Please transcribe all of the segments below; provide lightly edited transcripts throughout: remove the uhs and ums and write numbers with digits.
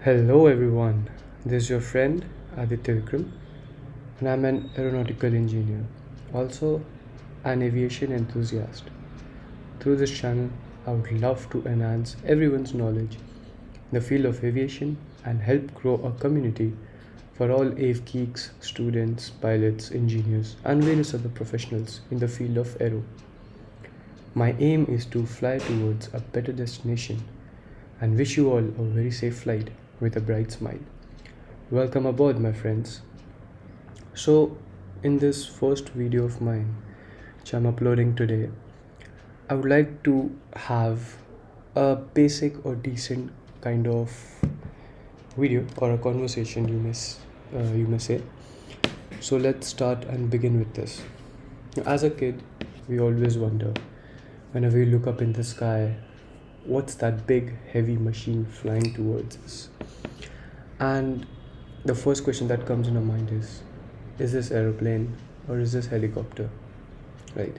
Hello everyone, this is your friend Aditya Vikram and I'm an aeronautical engineer, also an aviation enthusiast. Through this channel, I would love to enhance everyone's knowledge in the field of aviation and help grow a community for all AV geeks, students, pilots, engineers, and various other professionals in the field of aero. My aim is to fly towards a better destination and wish you all a very safe flight with a bright smile. Welcome aboard, my friends. So, in this first video of mine, which I'm uploading today, I would like to have a basic or decent kind of video or a conversation, you may say. So let's start and begin with this. As a kid, we always wonder, whenever we look up in the sky, what's that big heavy machine flying towards us? And the first question that comes in our mind is this aeroplane or is this helicopter? Right.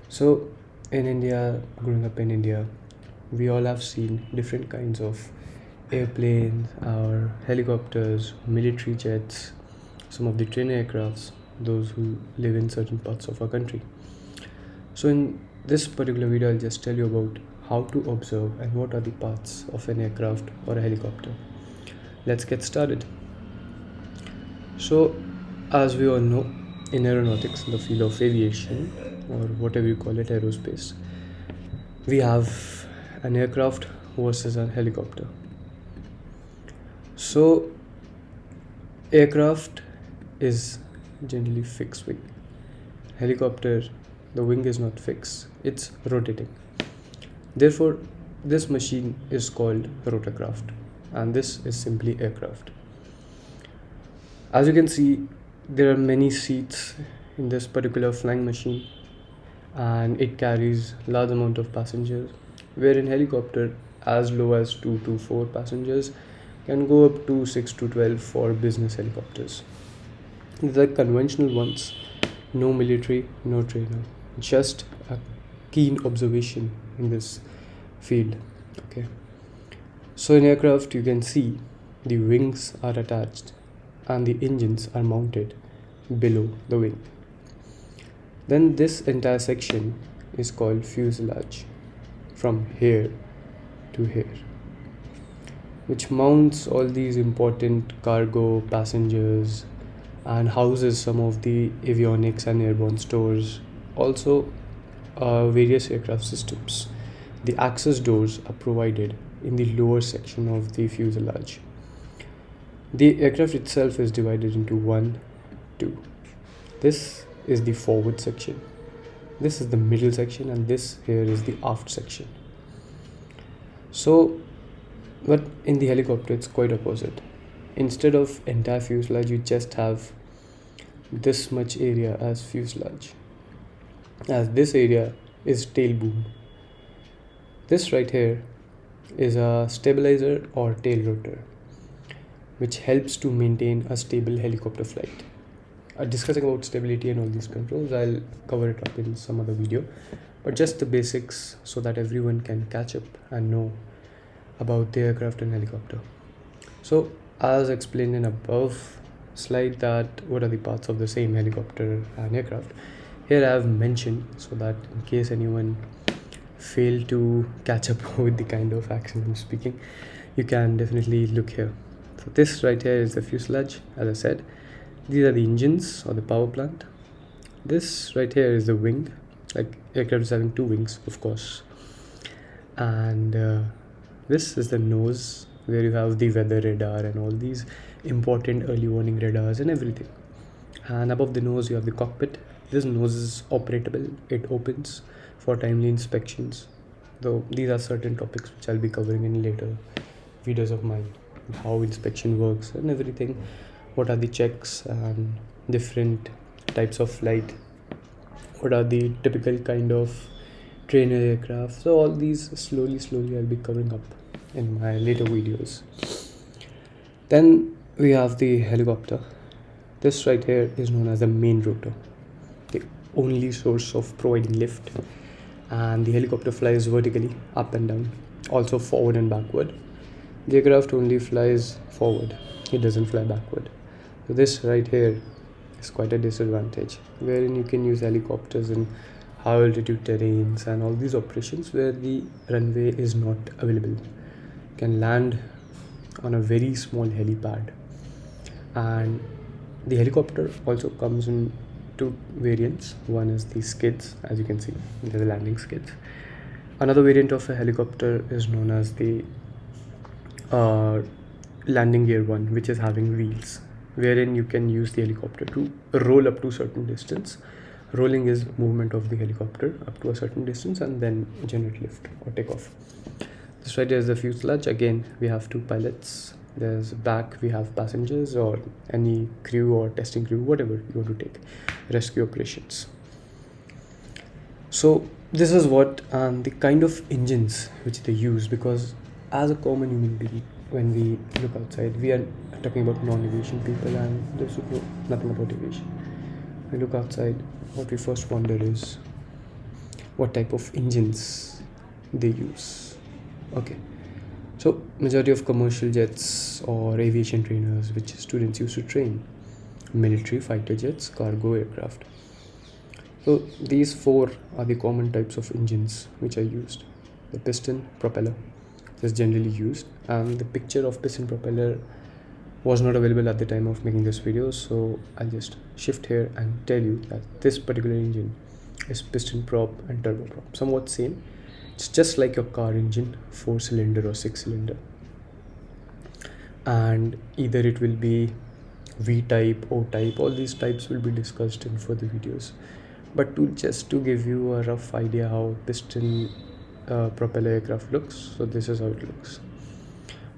So in India, growing up in India, we all have seen different kinds of airplanes or helicopters, military jets, some of the train aircrafts, those who live in certain parts of our country. So in this particular video, I'll just tell you about how to observe and what are the parts of an aircraft or a helicopter. Let's get started. So, as we all know, in aeronautics, the field of aviation, or whatever you call it, aerospace, we have an aircraft versus a helicopter. So, aircraft is generally fixed wing. Helicopter, the wing is not fixed, it's rotating. Therefore, this machine is called rotorcraft, and this is simply aircraft. As you can see, there are many seats in this particular flying machine and it carries large amount of passengers, where in helicopter as low as 2 to 4 passengers can go up to 6 to 12 for business helicopters. These are conventional ones, no military, no trainer, just a keen observation in this field. Okay. So in aircraft you can see the wings are attached and the engines are mounted below the wing. Then this entire section is called fuselage, from here to here, which mounts all these important cargo, passengers, and houses some of the avionics and airborne stores. Also, various aircraft systems. The access doors are provided in the lower section of the fuselage. The aircraft itself is divided into 1, 2. This is the forward section. This is the middle section, and this here is the aft section. So, but in the helicopter, it's quite opposite. Instead of entire fuselage, you just have this much area as fuselage. As this area is tail boom. This right here is a stabilizer or tail rotor, which helps to maintain a stable helicopter flight. Discussing about stability and all these controls, I'll cover it up in some other video, but just the basics so that everyone can catch up and know about the aircraft and helicopter. So, as explained in above slide, that what are the parts of the same helicopter and aircraft, here I have mentioned so that in case anyone fail to catch up with the kind of accent I'm speaking, you can definitely look here. So this right here is the fuselage, as I said. These are the engines or the power plant. This right here is the wing, like aircraft is having 2 wings, of course. And this is the nose, where you have the weather radar and all these important early warning radars and everything. And above the nose you have the cockpit. This nose is operable, it opens for timely inspections. Though these are certain topics which I'll be covering in later videos of mine, how inspection works and everything, what are the checks and different types of flight, what are the typical kind of trainer aircraft. So all these slowly I'll be covering up in my later videos. Then we have the helicopter. This right here is known as the main rotor, the only source of providing lift, and the helicopter flies vertically up and down, also forward and backward. The aircraft only flies forward, it doesn't fly backward. So this right here is quite a disadvantage, wherein you can use helicopters in high altitude terrains and all these operations where the runway is not available. You can land on a very small helipad, and the helicopter also comes in two variants. One is the skids, as you can see, they're the landing skids. Another variant of a helicopter is known as the landing gear one, which is having wheels, wherein you can use the helicopter to roll up to certain distance. Rolling is movement of the helicopter up to a certain distance and then generate lift or take off. This right here is the fuselage. Again, we have two pilots. There's back, we have passengers or any crew or testing crew, whatever you want to take, rescue operations. So this is what the kind of engines which they use, because as a common human being, when we look outside, we are talking about non-aviation people and those who know nothing about aviation. When we look outside, what we first wonder is what type of engines they use. Okay, so majority of commercial jets or aviation trainers which students used to train: military, fighter jets, cargo aircraft. So these four are the common types of engines which are used. The piston propeller is generally used, and the picture of piston propeller was not available at the time of making this video, so I'll just shift here and tell you that this particular engine is piston prop and turboprop, somewhat same. It's just like your car engine, 4-cylinder or 6-cylinder, and either it will be V type, O type, all these types will be discussed in further videos. But to give you a rough idea how piston propeller aircraft looks, so this is how it looks.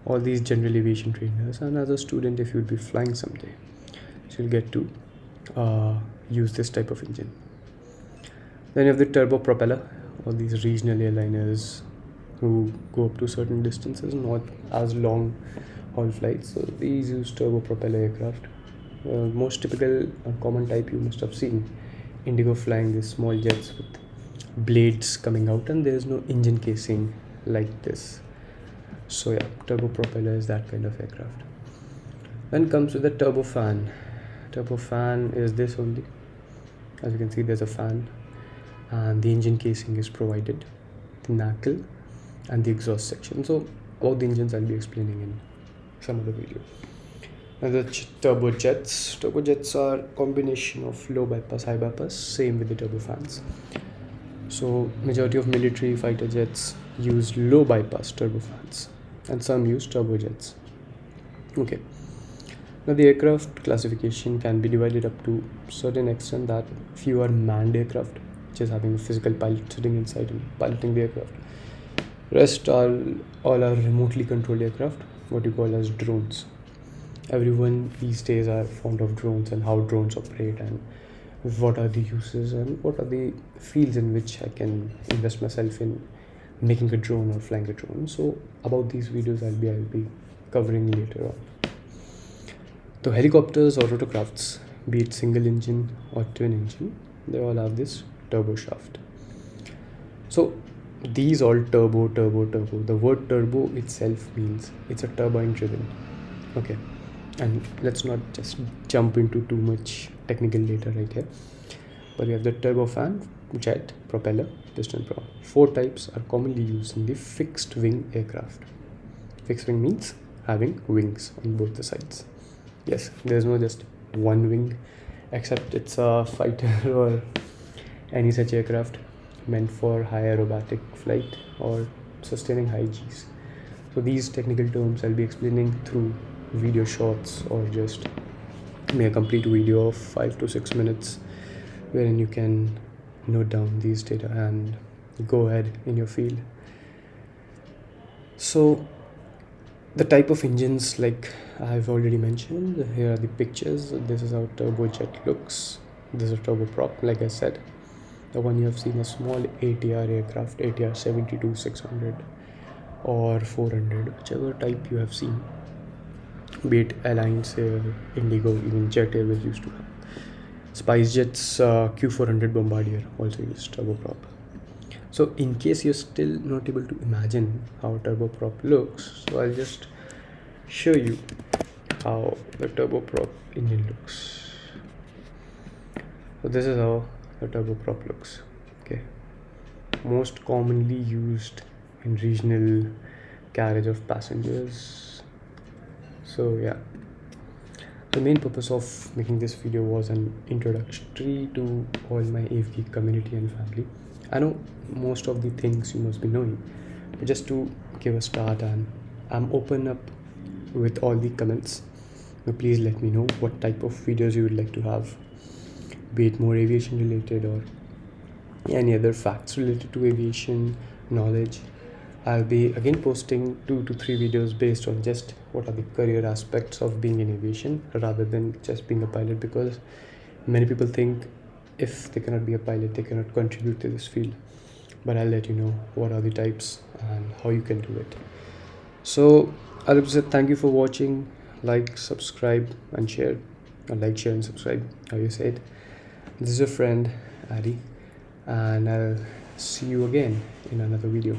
All these general aviation trainers, and as a student, if you'll be flying someday, so you'll get to use this type of engine. Then you have the turbo propeller, all these regional airliners who go up to certain distances, not as long haul flights, so these use turbo propeller aircraft. Most typical common type you must have seen: Indigo flying these small jets with blades coming out, and there is no engine casing like this. So yeah, turbo propeller is that kind of aircraft. Then comes with the turbofan. Turbofan is this only. As you can see, there's a fan and the engine casing is provided, the knuckle and the exhaust section. So about the engines I'll be explaining in some other video. Now the turbojets. Turbojets are combination of low bypass, high bypass, same with the turbofans. So majority of military fighter jets use low bypass turbofans, and some use turbojets. Okay. Now the aircraft classification can be divided up to certain extent, that few are manned aircraft, which is having a physical pilot sitting inside and piloting the aircraft. Rest are all are remotely controlled aircraft, what you call as drones. Everyone these days are fond of drones and how drones operate and what are the uses and what are the fields in which I can invest myself in making a drone or flying a drone. So about these videos I'll be covering later on. So helicopters or rotorcrafts, be it single engine or twin engine, they all have this turbo shaft. So these all turbo. The word turbo itself means it's a turbine driven. Okay, and let's not just jump into too much technical data right here, but we have the turbofan, jet, propeller, piston prop. 4 types are commonly used in the fixed wing aircraft. Fixed wing means having wings on both the sides. Yes, there's no just one wing, except it's a fighter or any such aircraft meant for high aerobatic flight or sustaining high Gs. So these technical terms I'll be explaining through video shorts, or just make a complete video of 5 to 6 minutes wherein you can note down these data and go ahead in your field. So the type of engines, like I've already mentioned, here are the pictures. This is how turbojet looks. This is a turboprop, like I said. The one you have seen, a small ATR aircraft, ATR 72, 600 or 400, whichever type you have seen, be it Alliance Air, Indigo, even Jet Airways used to have. SpiceJet's Q400 Bombardier also used turboprop. So in case you're still not able to imagine how turboprop looks, so I'll just show you how the turboprop engine looks. So this is how the turboprop looks. Okay, most commonly used in regional carriage of passengers. So yeah, the main purpose of making this video was an introductory to all my AV community and family. I know most of the things you must be knowing, but just to give a start, and I'm open up with all the comments. So please let me know what type of videos you would like to have, be it more aviation related or any other facts related to aviation knowledge. I'll be again posting 2 to 3 videos based on just what are the career aspects of being in aviation rather than just being a pilot, because many people think if they cannot be a pilot they cannot contribute to this field. But I'll let you know what are the types and how you can do it. So I'll just say thank you for watching. Like, subscribe and share, or like, share and subscribe, how you say it. This is your friend Adi, and I'll see you again in another video.